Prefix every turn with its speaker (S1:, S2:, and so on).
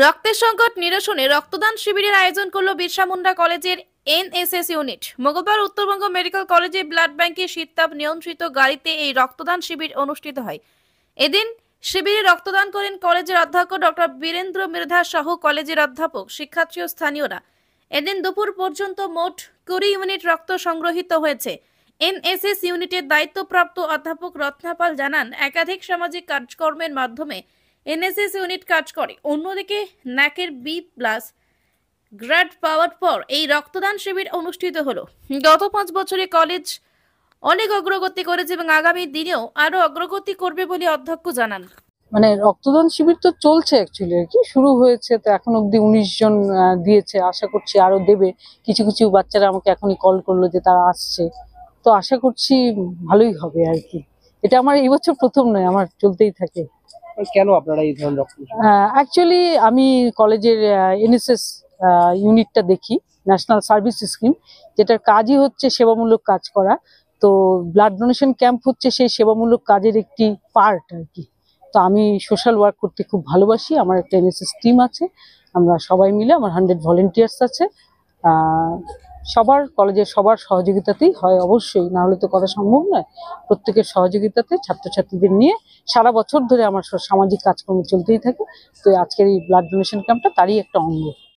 S1: রক্তের সংকট নিরসনে রক্তদান শিবিরের আয়োজন করলো বিরসা মুন্ডা কলেজের এনএসএস ইউনিট। মঙ্গলবার উত্তরবঙ্গ মেডিকেল কলেজে ব্লাড ব্যাংকে শীততাপ নিয়ন্ত্রিত গাড়িতে এই রক্তদান শিবির অনুষ্ঠিত হয়। এদিন শিবিরে রক্তদান করেন কলেজের অধ্যক্ষ ডক্টর বীরেন্দ্র মৃধা সহ কলেজের অধ্যাপক, শিক্ষার্থী ও স্থানীয়রা। এদিন দুপুর পর্যন্ত মোট 20 ইউনিট রক্ত সংগ্রহিত হয়েছে। এনএসএস ইউনিটের দায়িত্বপ্রাপ্ত অধ্যাপক রত্নাপাল জানান, একাধিক সামাজিক কাজকর্মের মাধ্যমে এনএসএস ইউনিট কাজ করে। অন্যদিকে ন্যাকের B+ গ্রেড পাওয়ার পর এই রক্তদান শিবির অনুষ্ঠিত হলো। গত 5 বছরে কলেজ অনেক অগ্রগতি করেছে এবং আগামী দিনেও আরো অগ্রগতি করবে বলে অধ্যক্ষ জানান।
S2: মানে রক্তদান শিবির তো চলছে অ্যাকচুয়ালি আর কি, শুরু হয়েছে তো এখন অব্দি 19 জন দিয়েছে, আশা করছি আরো দেবে। কিছু কিছু বাচ্চারা আমাকে এখনই কল করলো যে তারা আসছে, তো আশা করছি ভালোই হবে আর কি। এটা আমার এই বছর প্রথম নয়, আমার চলতেই থাকে।
S3: কেন আপনারা এই ধরনের রক্ত?
S2: অ্যাকচুয়ালি আমি কলেজের এনএসএস ইউনিটটা দেখি, ন্যাশনাল সার্ভিস স্কিম, যেটার কাজই হচ্ছে সেবামূলক কাজ করা। তো ব্লাড ডোনেশন ক্যাম্প হচ্ছে সেই সেবামূলক কাজের একটি পার্ট আর কি। তো আমি সোশ্যাল ওয়ার্ক করতে খুব ভালোবাসি। আমার একটা এনএসএস টিম আছে, আমরা সবাই মিলে, আমার 100 ভলেন্টিয়ার্স আছে। সবার কলেজের সবার সহযোগিতাতেই হয় অবশ্যই, না হলে তো করা সম্ভব নয়। প্রত্যেকের সহযোগিতাতে ছাত্রছাত্রীদের নিয়ে সারা বছর ধরে আমার সামাজিক কাজকর্ম চলতেই থাকে। তো আজকের এই ব্লাড ডোনেশন ক্যাম্পটা তারই একটা অঙ্গ।